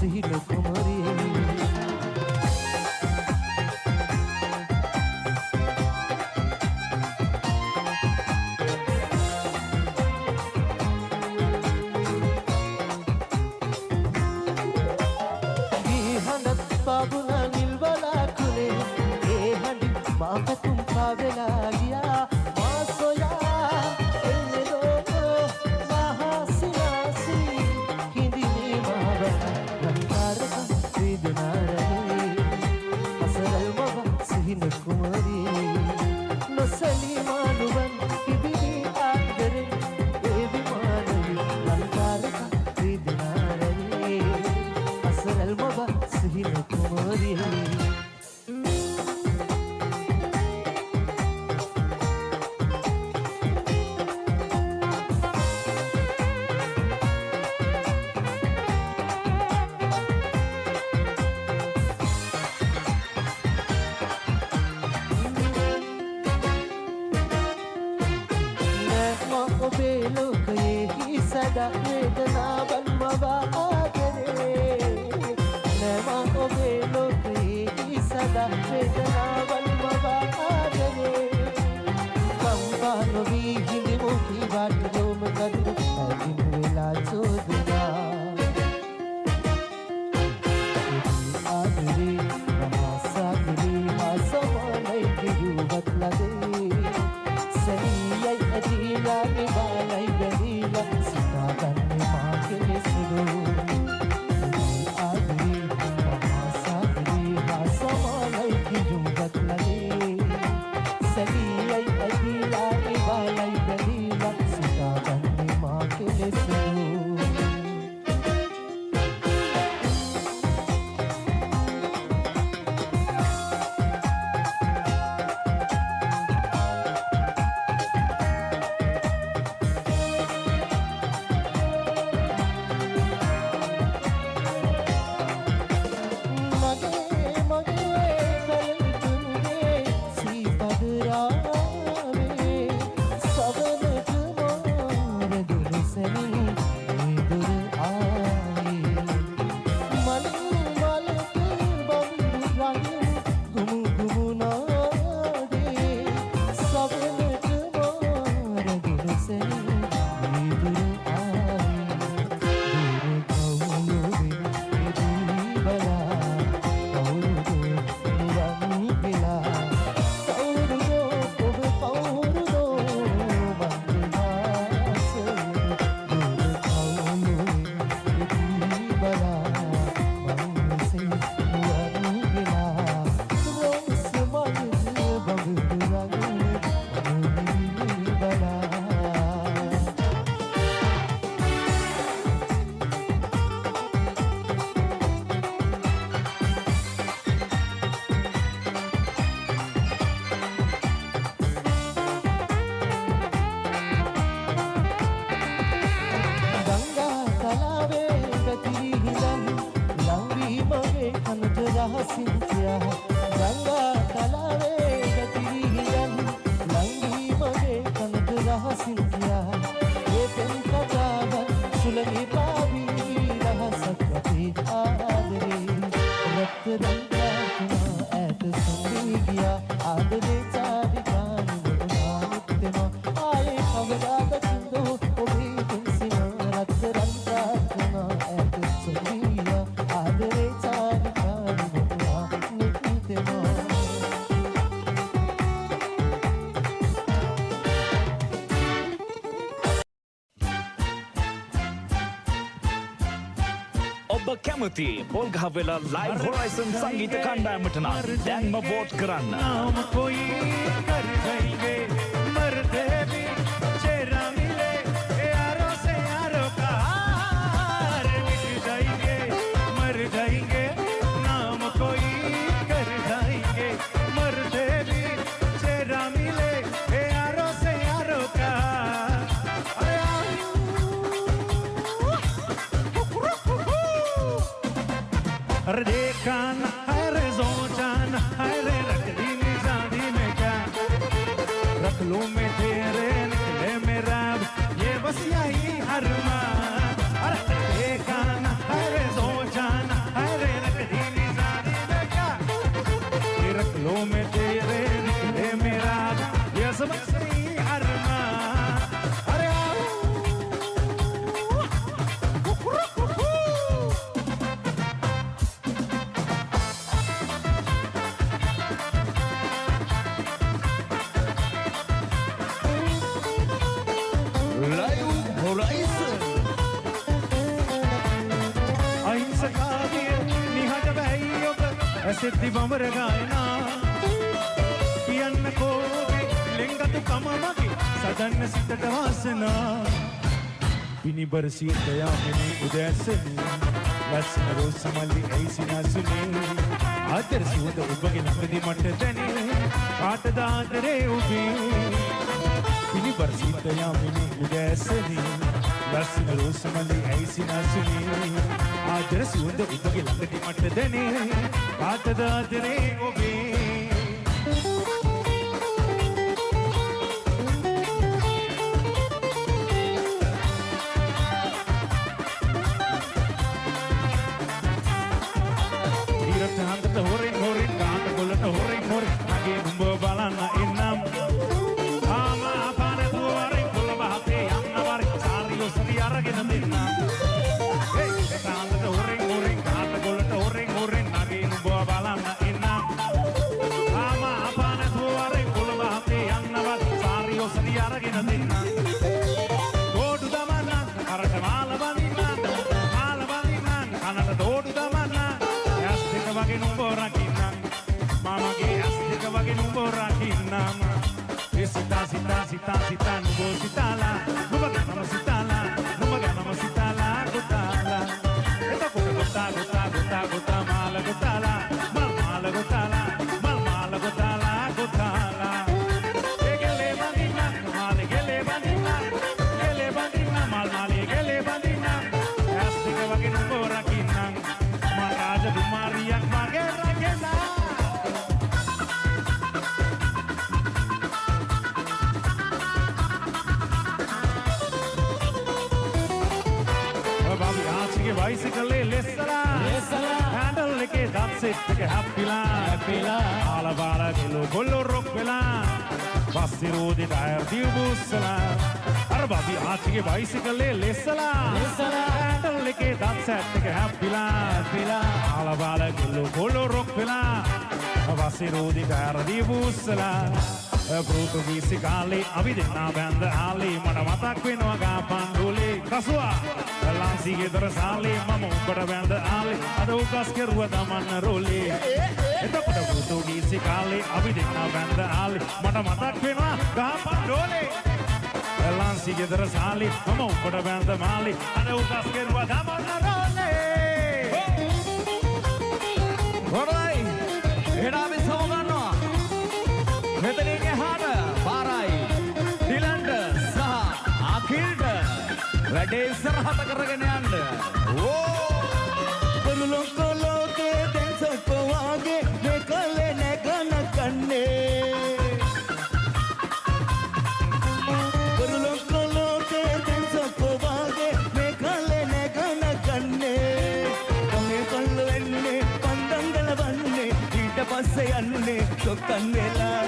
सिहिल कुमारी बाबुना निलवला खुले ए हंडी माँ का तुम पावेला गया माँ सोया एने दो महासियासी हिंदी में मावना नंबर का वेदना रहे असरल मवा सिहिन कुमारी नसली मानुवन किबी आदरे ए विमानली नंबर का वेदना रहे असरल मवा सिहिन कुमारी लोक ये सदा वेदना बनवा करे नैमा लोक ये सदा वेदना बनवा करे कंपानो भी हिंदी मुखी बाट रोम कदू दिन वेला चोदना आदरी सागरी समानय गिरू बतला दे सनियै अजीला निभालाई गरीला सीता गन्ने माँ के सुनो आदरी सागरी समानय गिरू बतला दे सनियै अजीला निभालाई गरीला सीता गन्ने माँ के सुनो सिंचिया गंगा तलावे गति हिरन लंगी मगे कनक रह सिंचिया ये पेन का जावन सुलगी पावी रह सकती आदरे रक्त रंगा चुना ऐत सुनी गया आदरे चारी गान बुनाते माँ आए खबरा दो ओ भी तुमसे रक्त रंगा चुना ऐत सुनी गया आदरे चारी गान ඔබ කැමති පොල්ගහ වෙලා ලයිව් හොරයිසන් සංගීත කණ්ඩායමට නම් දැන්ම වෝට් කරන්න. नाम कोई कर देंगे मरते भी चेहरा मिले यारों से यारों का हार मिट जाएंगे मर जाएंगे नाम कोई कर जाएंगे मरते भी चेहरा मिले यारों से यारों का अरे देखा ना है रे सोचा ना है रे रख दी निशानी में क्या रख लूं मैं तेरे निकले मेरा ये बस यही हरमा अरे देखा ना है रे सोचा ना ඇසෙද්දි බඹර ගායනා කියන්න කෝගේ ලෙන්ගතු කම මගේ සදන්න සිතට වාසනා පිනිබර සියත යාමිනේ උදෑසනේ ලස්සන රෝස මල්ලි ඇයි සිනාසුනේ ආදර සුවඳ ඔබගේ ළඟදී මට දැනේ කාටද ආදරේ ඔබේ පිනිබර සියත යාමිනේ උදෑසනේ ලස්සන රෝස මල්ලි ඇයි සිනාසුනේ ආදර සුවඳ ඔබගේ ළඟදී මට දැනේ කාටද ආදරේ ඔබේ Horin horin gaanda golata horin horin nage numba balana innam ama apane duwarin kolla bahate yanna war sariyo sari aragena denna hey gaanda horin horin gaanda golata horin horin nage numba balana innam ama apane duwarin kolla bahate yanna war sariyo sari aragena denna dodu damana arata mala bandina kanata dodu damana wage numbo rakinam mamage astika wage numbo rakinam sita sita sita sita numbo sitala nubaga nama sitala gotala eta kota gota mala gotala mal gotala gotala gele bandina mal gele bandina astika wage numbo rakinam Raja Dumariyak mage ragena Babi aachige bicycle lessala handle ke dat set ke happila ala bala gelo gollo rokkela bassi rodi tire dibusala ar babi aachige bicycle lessala handle ke dat set ke happila ala bala gelo gollo rokkela bassi rodi tire dibusala Portugisi kali abi denna band ali mata matak wenwa ga pandole kaswa lansi gedara sali mama ubada band ali ada ukas keruwa daman role etakota Portugisi kali abi denna band ali mata matak wenwa ga pandole lansi gedara sali mama ubada band ali ada ukas keruwa daman role horai heda be soganwa මෙතනින් එහාට පාරයි ඩිලන්ඩ සහ අඛිල්ට වැඩේ ඉස්සරහට කරගෙන යන්න පොළුලොක්කොලෝකේ දැන් සොක්කවාගේ මෙකලේ නැගන කන්නේ පොළුලොක්කොලෝකේ දැන් සොක්කවාගේ මෙකලේ නැගන කන්නේ කමේ කොල්ල වෙන්නේ පන්දංගල වන්නේ ඊට පස්සේ යන්නේ සොක්කන් වෙලා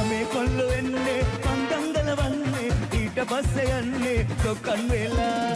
මේ කොල්ල වෙන්නේ පන්දංගල වන්නේ ඊට පස්සේ යන්නේ සොක්කන් වෙලා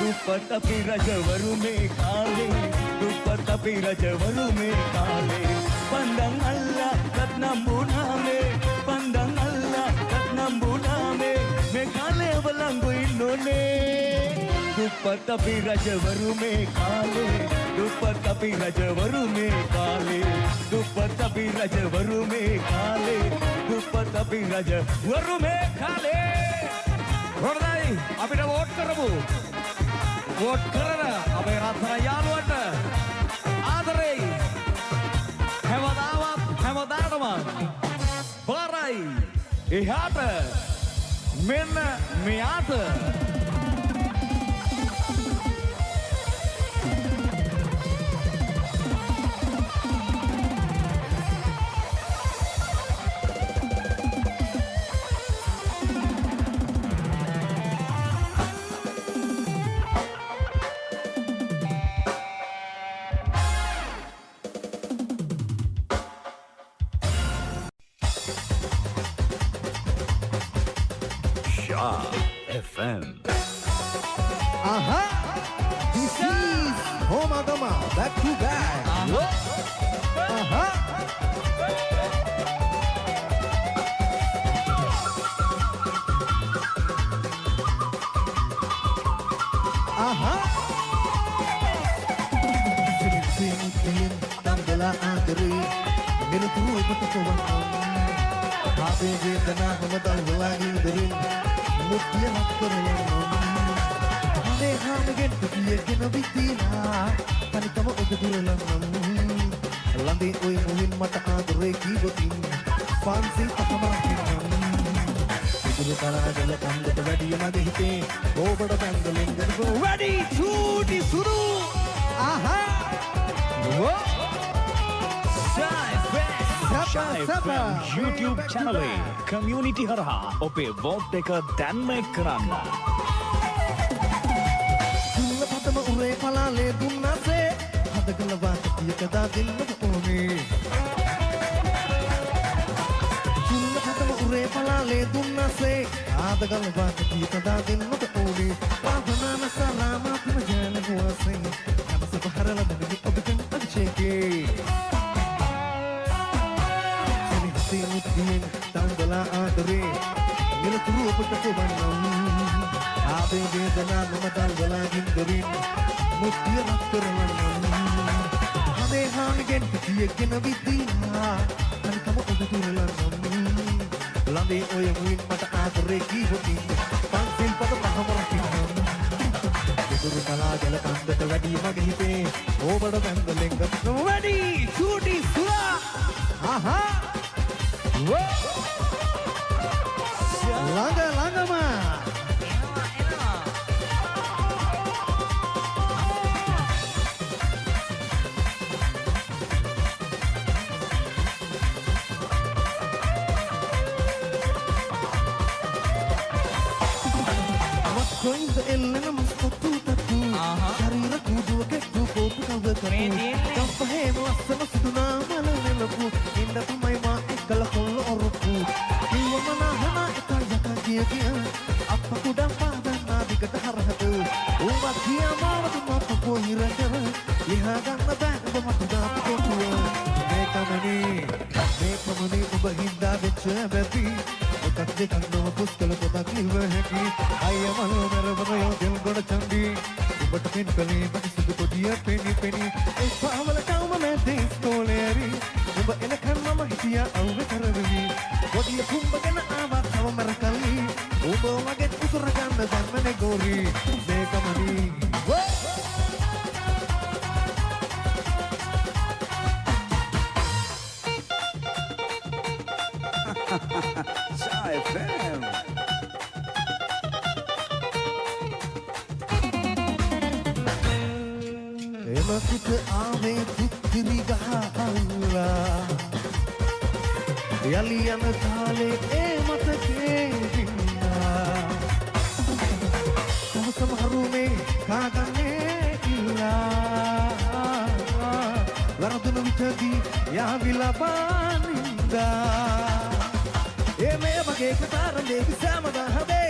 දුප්පත් අපි රජවරු මේ කාලේ දුප්පත් අපි රජවරු මේ කාලේ පන්දං අල්ලා රත්නම් බුණාමේ පන්දං අල්ලා රත්නම් බුණාමේ මේ කාලේ වලංගු ඉන්නෝනේ දුප්පත් අපි රජවරු මේ කාලේ දුප්පත් අපි රජවරු මේ කාලේ දුප්පත් අපි රජවරු මේ කාලේ දුප්පත් අපි රජවරු මේ කාලේ හොඳයි අපිට වෝට් කරමු වෝට් කරන අපේ රත්න යාළුවන්ට ආදරේ හැමදාම බාරයි එහාට මෙන්න මෙයාට FM. This is Homagama back to back. තම්බලා ආදරේ නිරතුරු ඔබට කොවන්නම් ආවේ වේදනාවම දල්වලා ඉඳරින් මුත්‍ය රත් කරලන්නම් අනේ හාමගෙන් පියගෙන විතිලා තනිකම ඔබ දුරලන්නම් ලඳේ ඔය මුවින් මට ආදරේ කීවතින් පන්සිල් අතමරකින්නම් ඉදිරි කලාගල කන්දට වැඩිය මගේ හිතේ ඕබට බැංගලෙන් ගනපෝ Ready to සුරු Shy FM YouTube channel community හරහා ඔබේ vote එක දැන්ම කරන්න. දුන්නපතම උරේ පලාලේ දුන්නසේ හදකල වාටතියක දා දෙන්නට ඕනේ දුන්නපතම උරේ පලාලේ දුන්නසේ ආදකල වාටතියක දා දෙන්නට ඕනේ පාදනාන සලාමාත්ම ජනගුවසෙන් නමස පහරල දෙනි ඔබටන් අවිශේකේ සනිහසේ මුත්තියෙන් තම්බලා ආදරේ නිරතුරු ඔබට කොවන්නම් ආවේ වේදනා මම දල්වලා ගින්දරින් මුත්තිය රත් කරලන්නම් අනේ හාමිගෙන් පියගෙන විදිනා අනිකම ඔබ දුරලන්නම් ලඳේ ඔය මුවින් මට ආදරේ කීවතින් පන්සිල් පද පහම රකින්නම් ඉදුරු කලාගල කන්දට වැඩිය මගේ හිතේ ඕබට බැංගලෙන් ගත්නම් Ready to සුරා ළඟම කොයින්ද එල්ලන මස්කොත්තු තත්තු ශරීර කුඩුව කෙට්ටු කෝපු කවකතු කම්පහේම වස්සන සුදුනා මල නෙලපු ඉන්න තමයි මා එක්කල කොල්ල ඔරුප්පු කිව්වමනහන එක යක කිය අප්ප කුඩම් පාදන්නා දිගට හරහතු උඹ කියා මාවතු මප්ප පොහිරකර ඉහා ගන්න බෑ උඹ මට දාපු කොටුව මේකමනේ ඔබ හින්දා වෙච්ච බැති එකක් දෙකක් නොව පුස්තල පොතක් ලිව හැකි අයිය මලෝ මරවන යෝදෙල් ගොඩ චන්දි ඔබට පින් කලේ මට සුදු කොඩිය පෙනි පෙනි ඒ පාවල කවම මැදේ ස්කෝලේරි ඔබ එනකන් මම හිටියා අවුව කරවෙවි කොඩිය කුඹගෙන ආවා තව මරකලි ඔබ වගේ උතුර ගන්න ධර්මනේ ගෝරි මේකමනේ Shy FM. එමසිත ආවේ පුත්තිරි ගහල්ලා යලි යන කාලේ ඒ මතකේ දින්නා සමහරුමේ කාගන්නේ ඉල්ලා වරදුන විටදී යාවිලා බානින්දා ඒ මේ වගේ කතරම් දෙවි සමදා හැබේ